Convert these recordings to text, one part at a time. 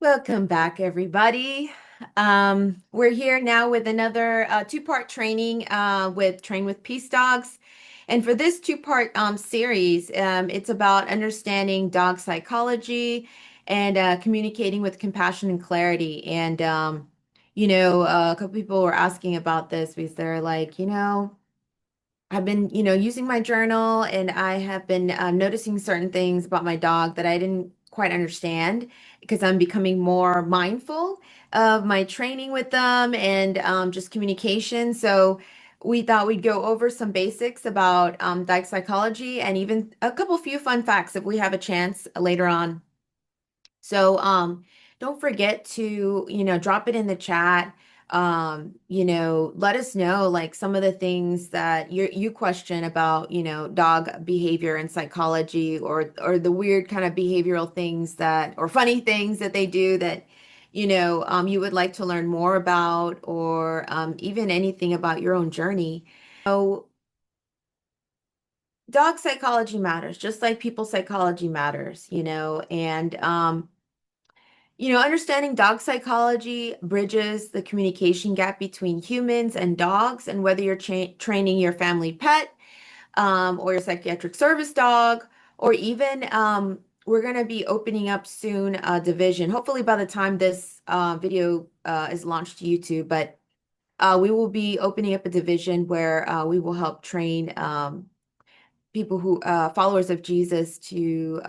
Welcome back, everybody. We're here now with another two-part training with Train with Peace Dogs. And for this two-part series, it's about understanding dog psychology and communicating with compassion and clarity. And, a couple people were asking about this because they're like, I've been, using my journal and I have been noticing certain things about my dog that I didn't quite understand because I'm becoming more mindful of my training with them and just communication. So we thought we'd go over some basics about dog psychology and even a couple few fun facts if we have a chance later on. So don't forget to, drop it in the chat. Let us know like some of the things that you question about, dog behavior and psychology or the weird kind of behavioral things that or funny things that they do that, you would like to learn more about or even anything about your own journey. So dog psychology matters, just like people psychology matters, and understanding dog psychology bridges the communication gap between humans and dogs, and whether you're training your family pet, or your psychiatric service dog, or even we're going to be opening up soon a division. Hopefully, by the time this video is launched to YouTube, but we will be opening up a division where we will help train people who followers of Jesus to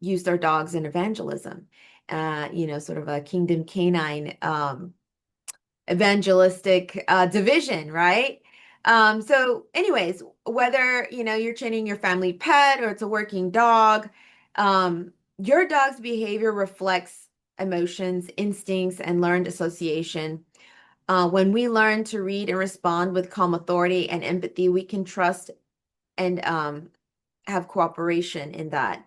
use their dogs in evangelism. Sort of a kingdom canine evangelistic division, right? So anyways, whether you're training your family pet or it's a working dog, your dog's behavior reflects emotions, instincts, and learned association. When we learn to read and respond with calm authority and empathy, we can trust and have cooperation in that.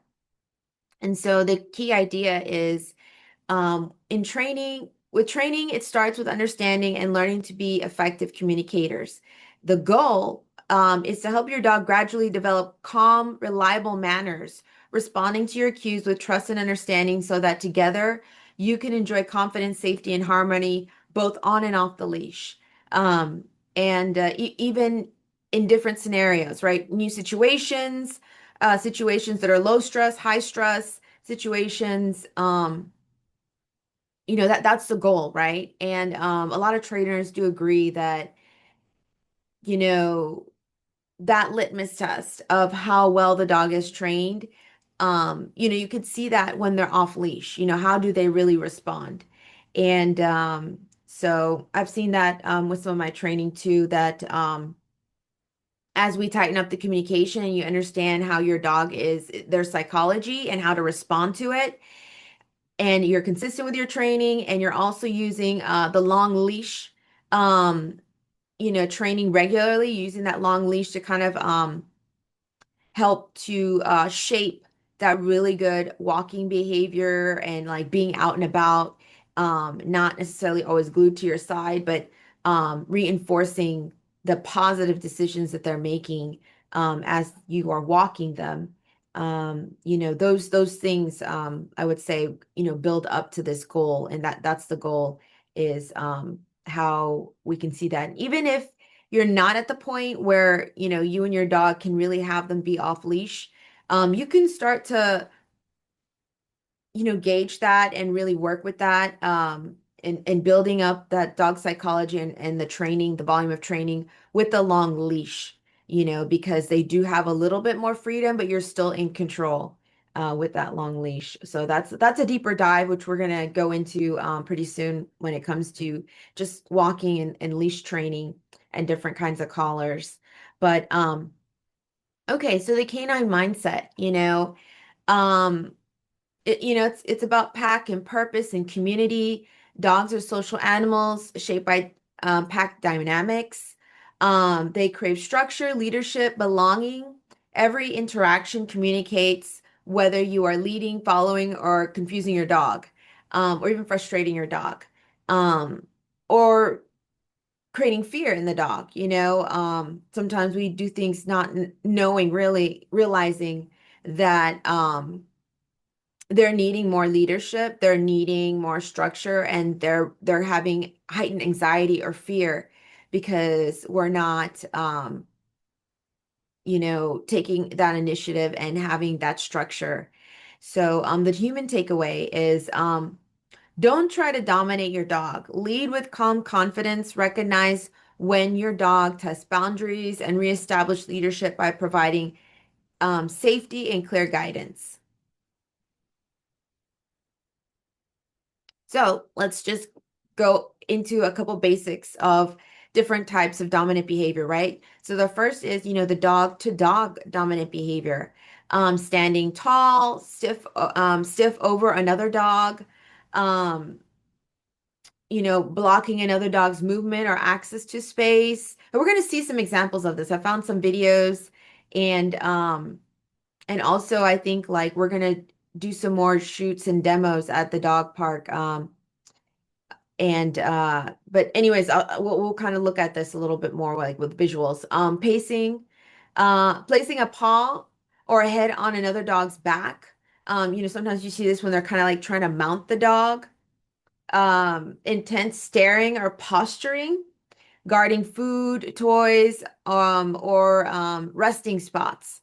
And so the key idea is in training, with training, it starts with understanding and learning to be effective communicators. The goal is to help your dog gradually develop calm, reliable manners, responding to your cues with trust and understanding so that together you can enjoy confidence, safety, and harmony both on and off the leash. And even in different scenarios, right? New situations, situations that are low stress, high stress situations. That's the goal, right? And a lot of trainers do agree that, you know, that litmus test of how well the dog is trained, you could see that when they're off leash, how do they really respond? And so I've seen that with some of my training too, that as we tighten up the communication and you understand how your dog is, their psychology and how to respond to it, and you're consistent with your training and you're also using the long leash, um, training regularly, using that long leash to kind of help to shape that really good walking behavior and like being out and about, not necessarily always glued to your side, but reinforcing the positive decisions that they're making as you are walking them. Those things I would say, build up to this goal, and that's the goal is how we can see that. Even if you're not at the point where, you and your dog can really have them be off leash, you can start to, gauge that and really work with that, and building up that dog psychology and the training, the volume of training with the long leash, because they do have a little bit more freedom, but you're still in control with that long leash. So that's a deeper dive, which we're gonna go into pretty soon when it comes to just walking and leash training and different kinds of collars. But okay, so the canine mindset, um, it's about pack and purpose and community. Dogs are social animals shaped by pack dynamics. They crave structure, leadership, belonging. Every interaction communicates whether you are leading, following, or confusing your dog, or even frustrating your dog, or creating fear in the dog. Sometimes we do things not knowing, really realizing that they're needing more leadership, they're needing more structure, and they're having heightened anxiety or fear because we're not taking that initiative and having that structure. So the human takeaway is don't try to dominate your dog. Lead with calm confidence, recognize when your dog tests boundaries, and reestablish leadership by providing safety and clear guidance. So let's just go into a couple basics of different types of dominant behavior, right? So the first is, the dog to dog dominant behavior. Standing tall, stiff over another dog, um, blocking another dog's movement or access to space. And we're going to see some examples of this. I found some videos and also I think like we're going to do some more shoots and demos at the dog park. And but anyways, we'll kind of look at this a little bit more like with visuals. Pacing, placing a paw or a head on another dog's back. Sometimes you see this when they're kind of like trying to mount the dog. Intense staring or posturing, guarding food, toys, or resting spots.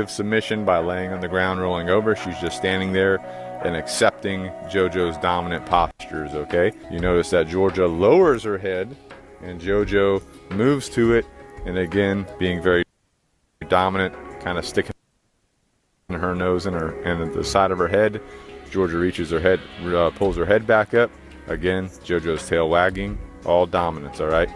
Submission by laying on the ground, rolling over. She's just standing there and accepting JoJo's dominant postures, okay? You notice that Georgia lowers her head and JoJo moves to it, and again, being very dominant, kind of sticking her nose in and the side of her head. Georgia reaches her head, pulls her head back up. Again, JoJo's tail wagging, all dominance, all right?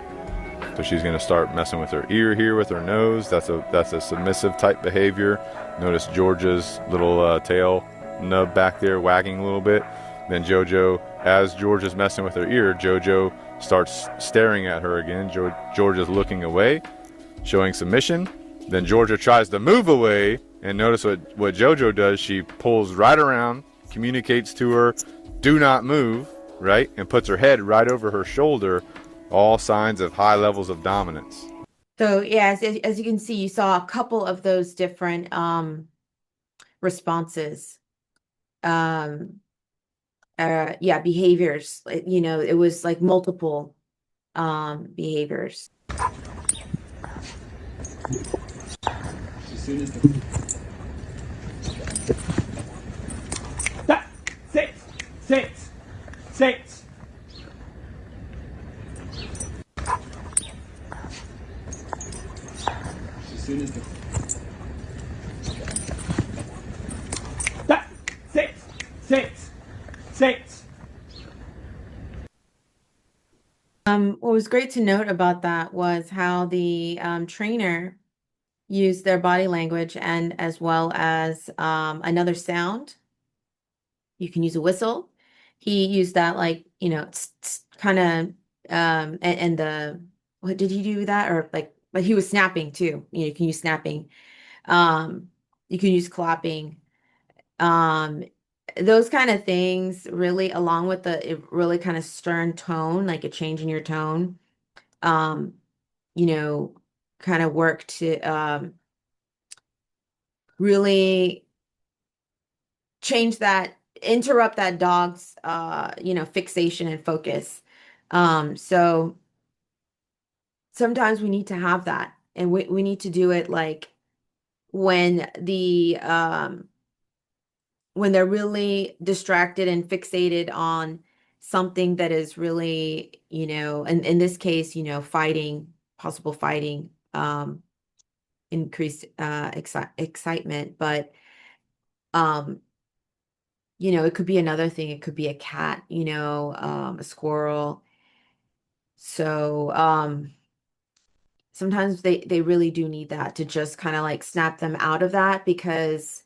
So she's going to start messing with her ear here with her nose. That's a submissive type behavior. Notice Georgia's little tail nub back there wagging a little bit. Then JoJo, as Georgia's messing with her ear, JoJo starts staring at her again. Georgia's looking away, showing submission. Then Georgia tries to move away, and notice what JoJo does. She pulls right around, communicates to her, do not move, right? And puts her head right over her shoulder. All signs of high levels of dominance. So yeah, as you can see, you saw a couple of those different responses. Yeah, behaviors. It was like multiple behaviors. Six. Six. What was great to note about that was how the trainer used their body language and as well as another sound. You can use a whistle. He used that like, kind of and the what did he do that or like he was snapping too. You can use snapping. Um, you can use clapping. Um, those kind of things really, along with the really kind of stern tone, like a change in your tone, um, you know, kind of work to really change that, interrupt that dog's fixation and focus. So sometimes we need to have that, and we need to do it like when when they're really distracted and fixated on something that is really, and in this case, fighting, possible fighting, increased excitement, but it could be another thing. It could be a cat, a squirrel. So sometimes they really do need that to just kind of like snap them out of that, because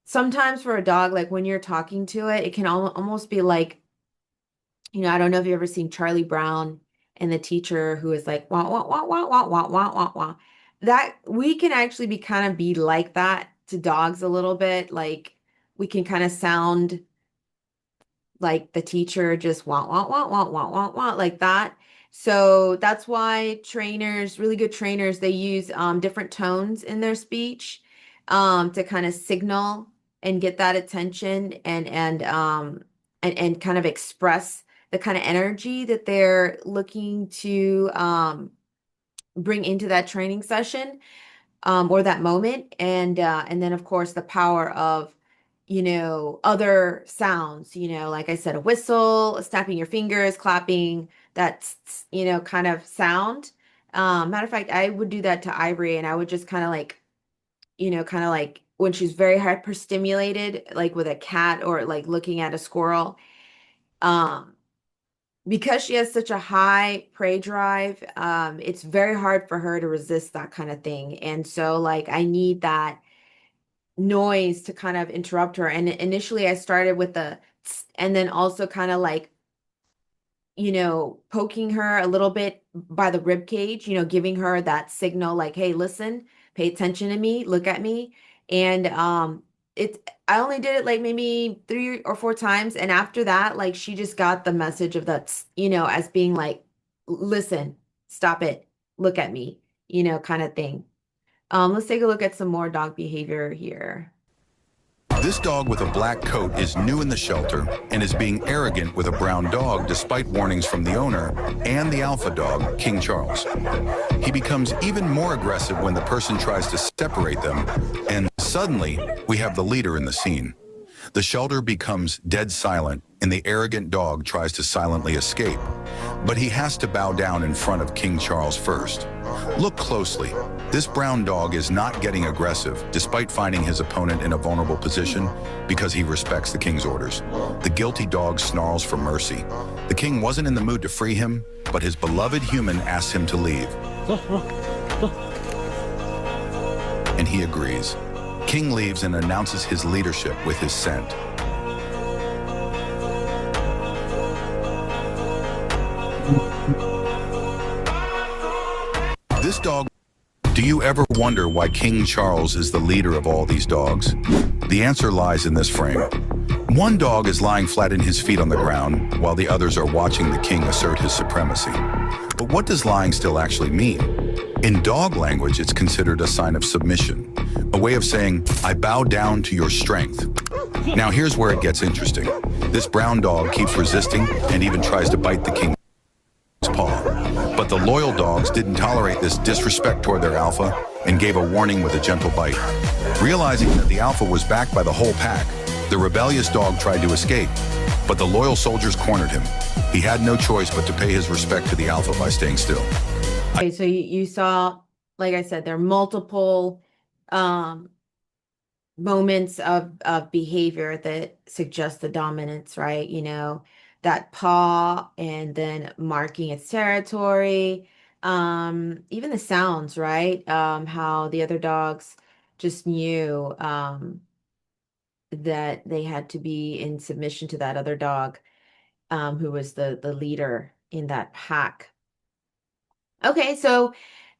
sometimes for a dog, like when you're talking to it, it can almost be like, I don't know if you've ever seen Charlie Brown and the teacher who is like, wah, wah, wah, wah, wah, wah, wah, wah, wah. That we can actually be kind of be like that to dogs a little bit. Like we can kind of sound like the teacher just wah, wah, wah, wah, wah, wah, wah, like that. So that's why trainers, really good trainers, they use different tones in their speech to kind of signal and get that attention and kind of express the kind of energy that they're looking to bring into that training session or that moment. And then of course the power of, other sounds, like I said, a whistle, snapping your fingers, clapping, that's, kind of sound. Matter of fact, I would do that to Ivory, and I would just kind of like when she's very hyperstimulated, like with a cat or like looking at a squirrel. Um, because she has such a high prey drive, it's very hard for her to resist that kind of thing. And so, like, I need that noise to kind of interrupt her. And initially, I started with the, tss, and then also kind of like, poking her a little bit by the rib cage, giving her that signal like, hey, listen, pay attention to me, look at me. And I only did it like maybe 3 or 4 times. And after that, like she just got the message of that, as being like, listen, stop it, look at me, kind of thing. Let's take a look at some more dog behavior here. This dog with a black coat is new in the shelter and is being arrogant with a brown dog despite warnings from the owner and the alpha dog, King Charles. He becomes even more aggressive when the person tries to separate them, and suddenly we have the leader in the scene. The shelter becomes dead silent and the arrogant dog tries to silently escape, but he has to bow down in front of King Charles first. Look closely. This brown dog is not getting aggressive despite finding his opponent in a vulnerable position because he respects the king's orders. The guilty dog snarls for mercy. The king wasn't in the mood to free him, but his beloved human asked him to leave. And he agrees. King leaves and announces his leadership with his scent. This dog. Do you ever wonder why King Charles is the leader of all these dogs? The answer lies in this frame. One dog is lying flat in his feet on the ground, while the others are watching the king assert his supremacy. But what does lying still actually mean? In dog language, it's considered a sign of submission, a way of saying, I bow down to your strength. Now here's where it gets interesting. This brown dog keeps resisting and even tries to bite the king's paw. But the loyal dogs didn't tolerate this disrespect toward their alpha and gave a warning with a gentle bite. Realizing that the alpha was backed by the whole pack, the rebellious dog tried to escape, but the loyal soldiers cornered him. He had no choice but to pay his respect to the alpha by staying still. Okay, so you saw, like I said, there are multiple um, moments of behavior that suggest the dominance, right? That paw and then marking its territory, even the sounds, right? How the other dogs just knew that they had to be in submission to that other dog, who was the leader in that pack. Okay, so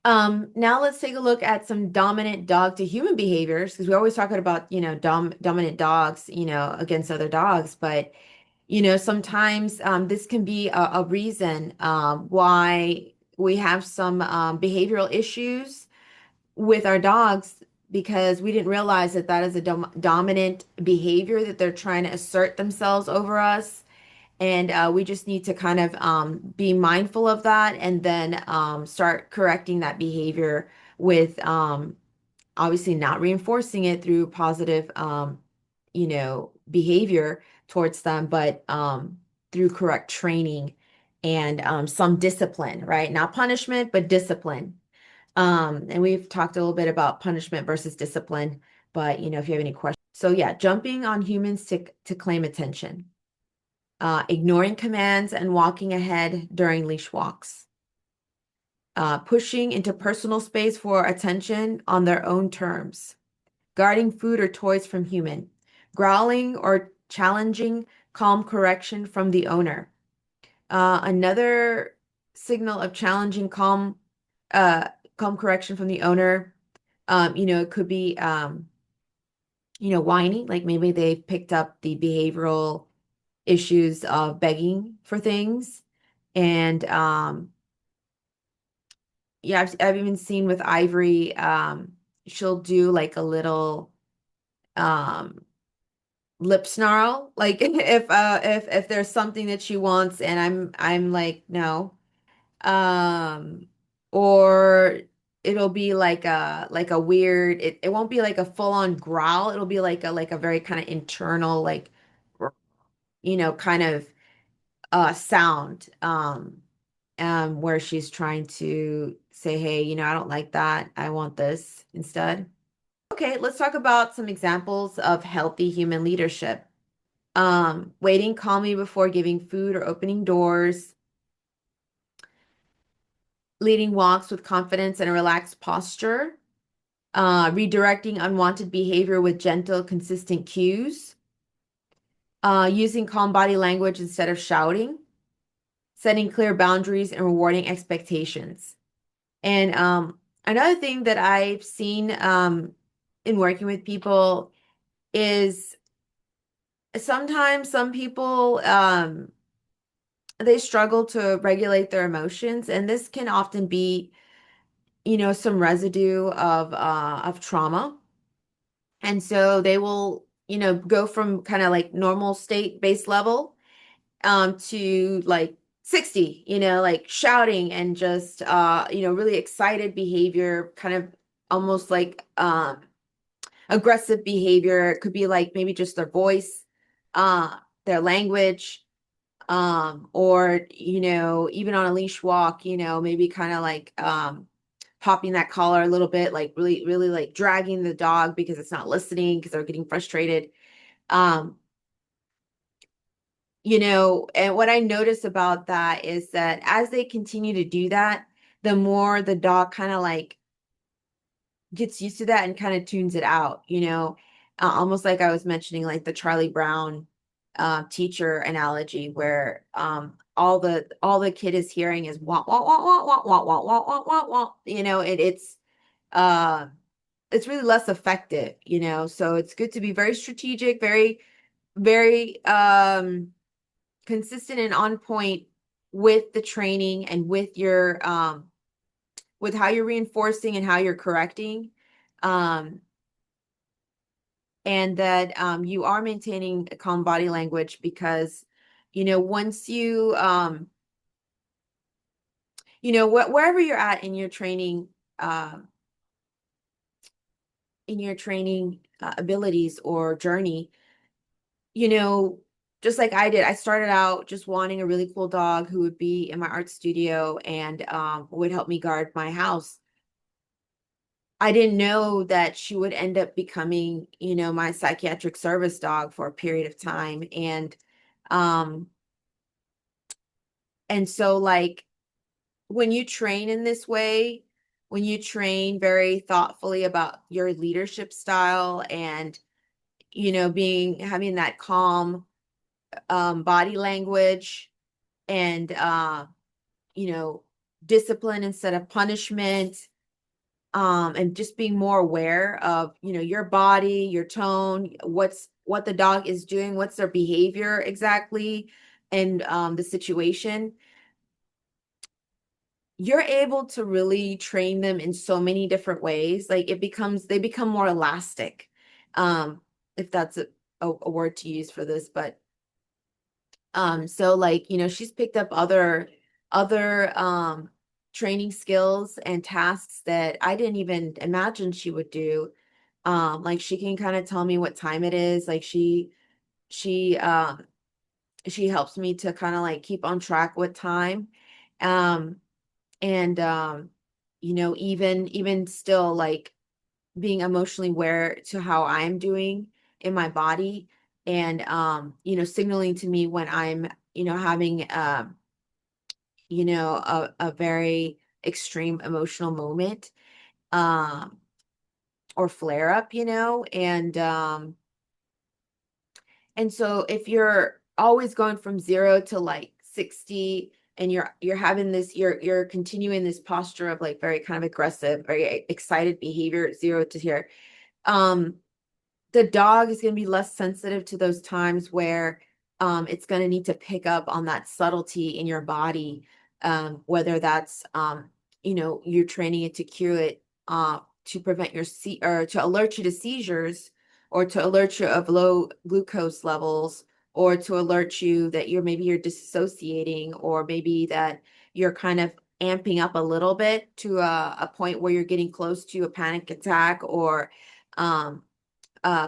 now let's take a look at some dominant dog to human behaviors, because we're always talking about, dominant dogs, against other dogs. But, sometimes this can be a reason why we have some behavioral issues with our dogs, because we didn't realize that that is a dominant behavior that they're trying to assert themselves over us. And we just need to kind of be mindful of that, and then start correcting that behavior with obviously not reinforcing it through positive, behavior towards them, but through correct training and some discipline, right? Not punishment, but discipline. And we've talked a little bit about punishment versus discipline, but if you have any questions. So yeah, jumping on humans to claim attention. Ignoring commands and walking ahead during leash walks, pushing into personal space for attention on their own terms, guarding food or toys from human, growling or challenging calm correction from the owner. Another signal of challenging calm correction from the owner, it could be, whining, like maybe they've picked up the behavioral issues of begging for things. And yeah, I've even seen with Ivory, she'll do like a little lip snarl. Like if there's something that she wants and I'm like, no. Um, or it'll be like a weird, it won't be like a full on growl. It'll be like a very kind of internal, like, kind of sound. Where she's trying to say, hey, I don't like that. I want this instead. Okay, let's talk about some examples of healthy human leadership. Waiting calmly before giving food or opening doors, leading walks with confidence and a relaxed posture, redirecting unwanted behavior with gentle, consistent cues, using calm body language instead of shouting, setting clear boundaries and rewarding expectations. And another thing that I've seen in working with people is sometimes some people they struggle to regulate their emotions, and this can often be, some residue of trauma. And so they will, go from kind of like normal state base level to like 60, like shouting and just really excited behavior, kind of almost like aggressive behavior. It could be like maybe just their voice, uh, their language, or even on a leash walk, maybe kind of like popping that collar a little bit, like really, really like dragging the dog because it's not listening because they're getting frustrated. Um, and what I notice about that is that as they continue to do that, the more the dog kind of like gets used to that and kind of tunes it out, almost like I was mentioning, like the Charlie Brown teacher analogy, where all the kid is hearing is wah wah wah wah wah wah wah wah wah wah wah. Uh it's really less effective, So it's good to be very strategic, very, very consistent and on point with the training and with your with how you're reinforcing and how you're correcting. Um, and that you are maintaining a calm body language because, once you, wherever you're at uh, in your training abilities or journey, you know, just like I did, I started out just wanting a really cool dog who would be in my art studio and would help me guard my house. I didn't know that she would end up becoming, my psychiatric service dog for a period of time. Um, and so like when you train in this way, when you train very thoughtfully about your leadership style and, having that calm body language and, you know, discipline instead of punishment, and just being more aware of, your body, your tone, what the dog is doing, what's their behavior exactly, and the situation, you're able to really train them in so many different ways. Like they become more elastic, um, if that's a word to use for this, but so like, she's picked up other training skills and tasks that I didn't even imagine she would do. Like she can kind of tell me what time it is. Like she she helps me to kind of like keep on track with time. Um and even still like being emotionally aware to how I'm doing in my body and signaling to me when I'm having a very extreme emotional moment um or flare up, and so if you're always going from 0 to like 60 and you're having this you're continuing this posture of like very kind of aggressive, very excited behavior, 0 to here, um the dog is going to be less sensitive to those times where it's going to need to pick up on that subtlety in your body, whether that's you're training it to cue it to prevent or to alert you to seizures, or to alert you of low glucose levels, or to alert you that you're disassociating, or maybe that you're kind of amping up a little bit to a point where you're getting close to a panic attack or um,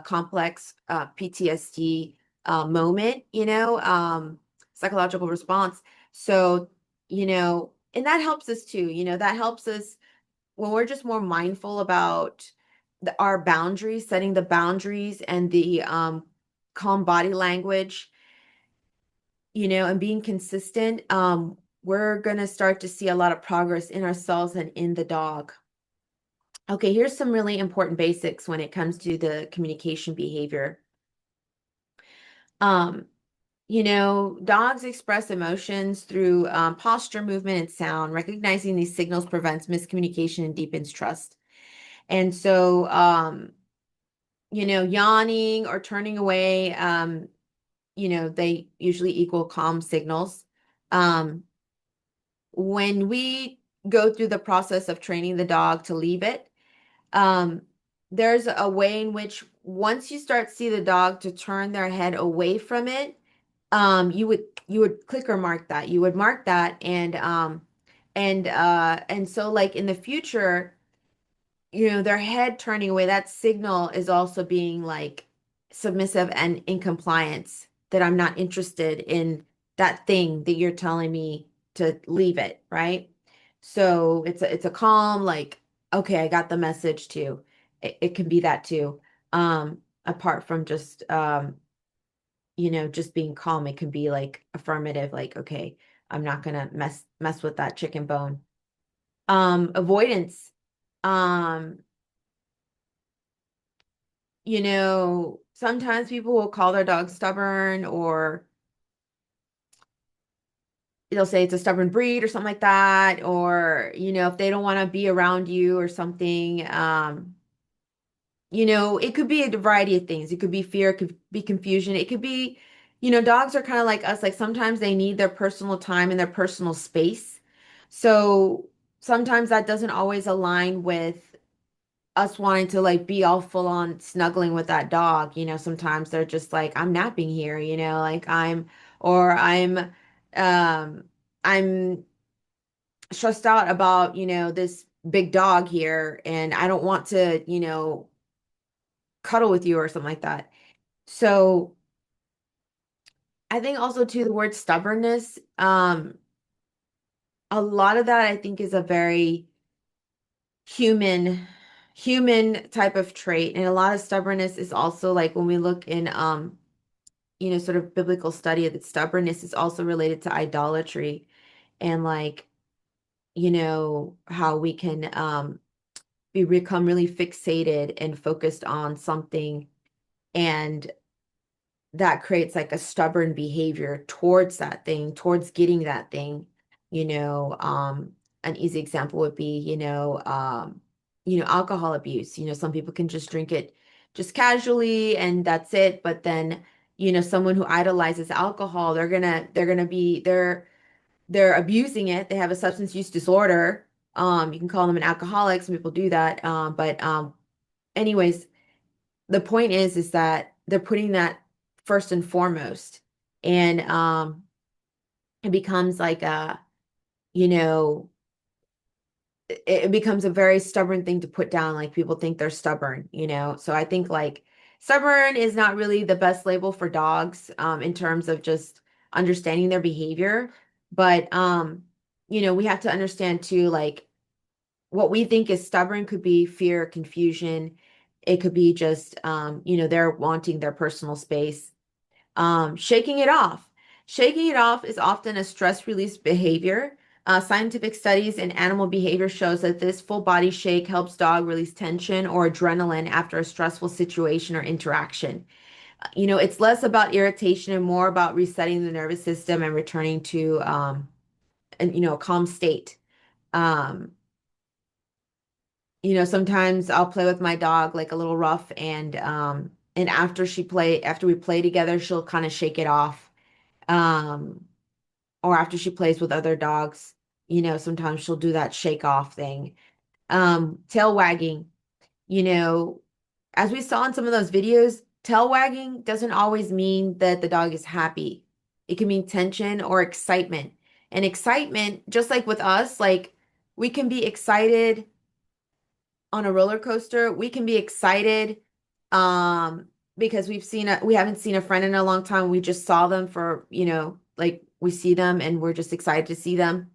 complex PTSD moment, psychological response. So, and that helps us too, that helps us when we're just more mindful about our boundaries, setting the boundaries and the calm body language, and being consistent. We're going to start to see a lot of progress in ourselves and in the dog. Okay, here's some really important basics when it comes to the communication behavior. Um, Dogs express emotions through posture, movement, and sound. Recognizing these signals prevents miscommunication and deepens trust. And so, yawning or turning away, they usually equal calm signals. Um, when we go through the process of training the dog to leave it, um, there's a way in which once you start see the dog to turn their head away from it, you would clicker mark that. You would mark that and so like in the future, their head turning away, that signal is also being like submissive and in compliance that I'm not interested in that thing that you're telling me to leave it, right? So it's a calm, like, okay, I got the message too. It can be that too. Apart from just just being calm, it can be like affirmative, like, okay, I'm not gonna mess with that chicken bone. Avoidance. Um, sometimes people will call their dog stubborn, or they'll say it's a stubborn breed or something like that, or if they don't want to be around you or something. It could be a variety of things. It could be fear, it could be confusion, it could be, dogs are kind of like us, like sometimes they need their personal time and their personal space. So sometimes that doesn't always align with us wanting to like be all full on snuggling with that dog. Sometimes they're just like, I'm napping here, like or um, I'm stressed out about, this big dog here and I don't want to, cuddle with you or something like that. So I think also too the word stubbornness, a lot of that I think is a very human human type of trait. And a lot of stubbornness is also like when we look in sort of biblical study of that stubbornness is also related to idolatry and like, how we can become really fixated and focused on something, and that creates like a stubborn behavior towards that thing, towards getting that thing. You know, um, an easy example would be, alcohol abuse. Some people can just drink it just casually and that's it. But then, someone who idolizes alcohol, they're abusing it. They have a substance use disorder. You can call them an alcoholic. Some people do that. But anyways, the point is that they're putting that first and foremost. And it becomes like you know, it becomes a very stubborn thing to put down. Like people think they're stubborn. So I think like stubborn is not really the best label for dogs, in terms of just understanding their behavior. But we have to understand too, like what we think is stubborn could be fear, confusion. It could be just, they're wanting their personal space. Shaking it off. Shaking it off is often a stress release behavior. Scientific studies in animal behavior shows that this full body shake helps dog release tension or adrenaline after a stressful situation or interaction. It's less about irritation and more about resetting the nervous system and returning to a calm state. Um, sometimes I'll play with my dog like a little rough, and after we play together, she'll kind of shake it off. Um, or after she plays with other dogs, sometimes she'll do that shake off thing. Tail wagging, you know, As we saw in some of those videos, tail wagging doesn't always mean that the dog is happy. It can mean tension or excitement. And excitement, just like with us, like we can be excited on a roller coaster. We can be excited because we haven't seen a friend in a long time. We just saw them for, like we see them and we're just excited to see them.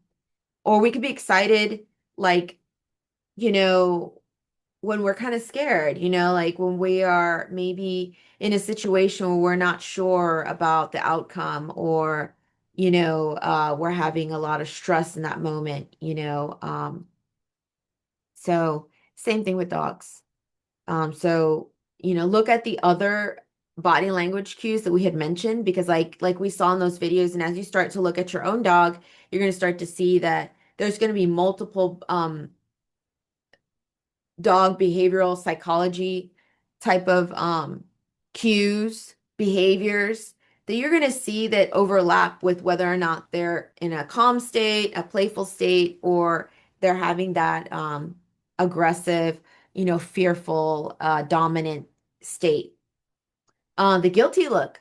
Or we could be excited like, you know, when we're kind of scared, like when we are maybe in a situation where we're not sure about the outcome or, we're having a lot of stress in that moment. So same thing with dogs. So, look at the other body language cues that we had mentioned because like we saw in those videos, and as you start to look at your own dog, you're going to start to see that there's going to be multiple dog behavioral psychology type of cues, behaviors that you're going to see that overlap with whether or not they're in a calm state, a playful state, or they're having that aggressive, fearful, dominant state. The guilty look.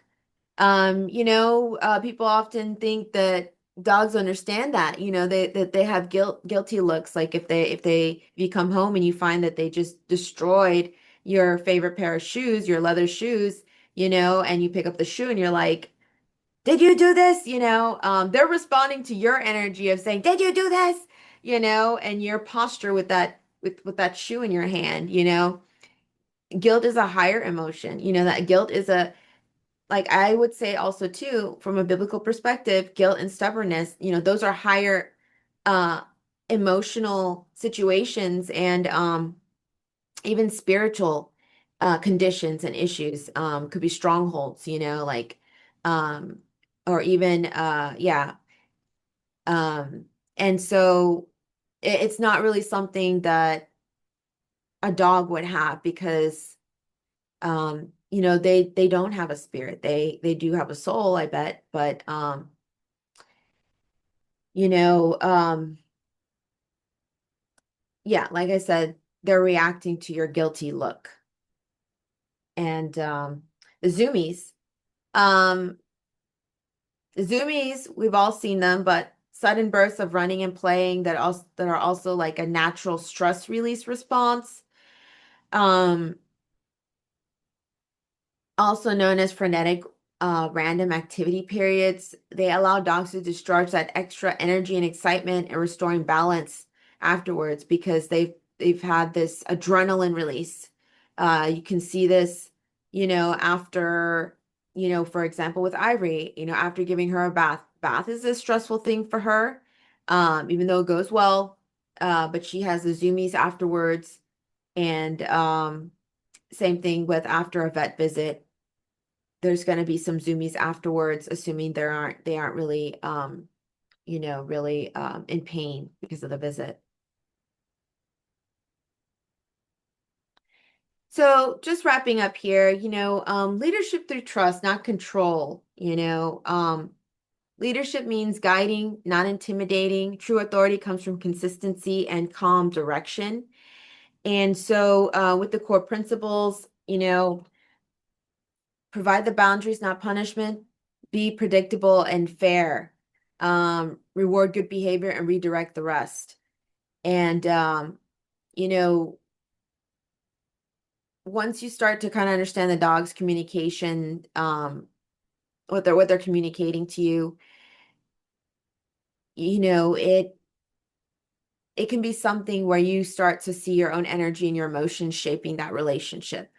People often think that dogs understand that, that they have guilty looks. Like if you come home and you find that they just destroyed your favorite pair of shoes, your leather shoes, and you pick up the shoe and you're like, did you do this? They're responding to your energy of saying, did you do this? And your posture with that shoe in your hand, guilt is a higher emotion. That guilt is a like I would say also too, from a biblical perspective, guilt and stubbornness, those are higher uh emotional situations and even spiritual conditions and issues could be strongholds, like um or even yeah. Um and so it's not really something that a dog would have because they don't have a spirit. They do have a soul, I bet, but you know um yeah, like I said, they're reacting to your guilty look. And the zoomies, um the zoomies, we've all seen them, but sudden bursts of running and playing that are also like a natural stress release response. um Also known as frenetic random activity periods. They allow dogs to discharge that extra energy and excitement and restoring balance afterwards because they've had this adrenaline release. You can see this, after, for example, with Ivory, after giving her a bath. Bath is a stressful thing for her, even though it goes well. But she has the zoomies afterwards. And same thing with after a vet visit, there's going to be some zoomies afterwards, assuming they aren't really really in pain because of the visit. So just wrapping up here, leadership through trust, not control. Leadership means guiding, not intimidating. True authority comes from consistency and calm direction. And so with the core principles, provide the boundaries, not punishment. Be predictable and fair. Reward good behavior and redirect the rest. And you know, once you start to kind of understand the dog's communication, what they're communicating to you, it can be something where you start to see your own energy and your emotions shaping that relationship.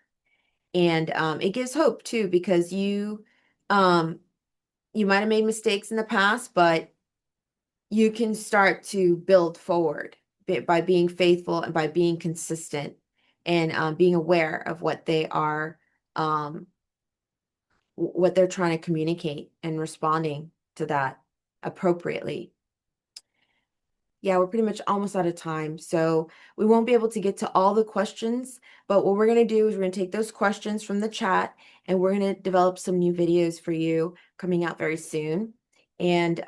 And it gives hope too, because um you might have made mistakes in the past, but you can start to build forward by being faithful and by being consistent and being aware of um, what they're trying to communicate and responding to that appropriately. Yeah, we're pretty much almost out of time. So we won't be able to get to all the questions, but what we're going to do is we're going to take those questions from the chat and we're going to develop some new videos for you coming out very soon. And,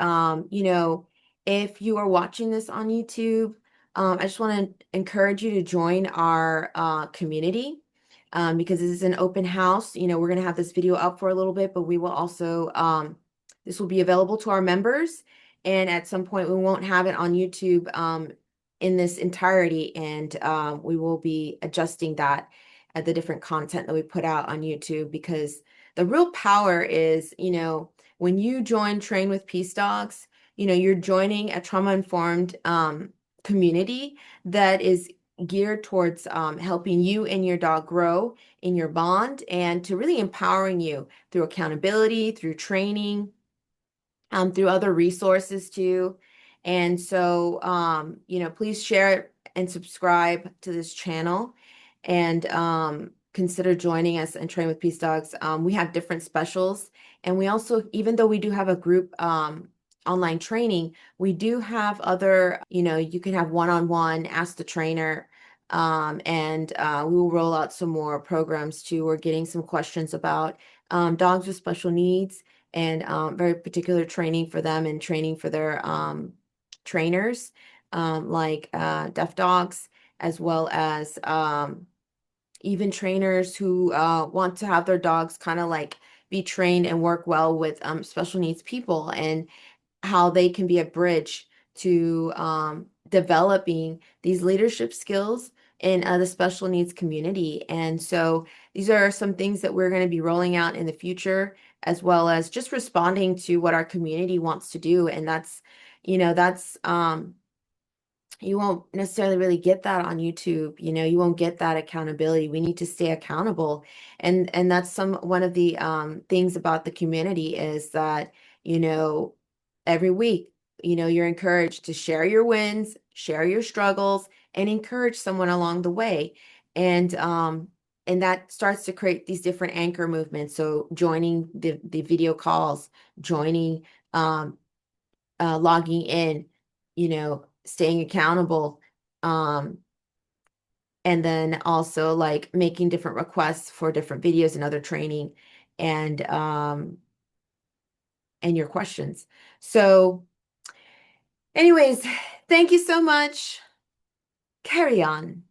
if you are watching this on YouTube, I just want to encourage you to join our community. because this is an open house. We're going to have this video up for a little bit, but we will also, this will be available to our members. And at some point, we won't have it on YouTube in this entirety. And we will be adjusting that at the different content that we put out on YouTube, because the real power is, when you join Train with Peace Dogs, you're joining a trauma-informed community that is geared towards helping you and your dog grow in your bond, and to really empowering you through accountability, through training, through other resources too. And so, please share it and subscribe to this channel, and consider joining us and Train with Peace Dogs. We have different specials, and we also, even though we do have a group online training, we do have other, you can have one-on-one, ask the trainer, and we will roll out some more programs too. We're getting some questions about dogs with special needs, and very particular training for them, and training for their trainers, like deaf dogs, as well as even trainers who want to have their dogs kind of like be trained and work well with special needs people, and how they can be a bridge to developing these leadership skills in the special needs community. And so these are some things that we're going to be rolling out in the future, as well as just responding to what our community wants to do. And that's you won't necessarily really get that on YouTube. You won't get that accountability. We need to stay accountable. And that's one of the things about the community is that, every week, you're encouraged to share your wins, share your struggles, and encourage someone along the way. And that starts to create these different anchor movements. So joining the video calls, joining, logging in, staying accountable, and then also like making different requests for different videos and other training, and your questions. So anyways, thank you so much. Carry on.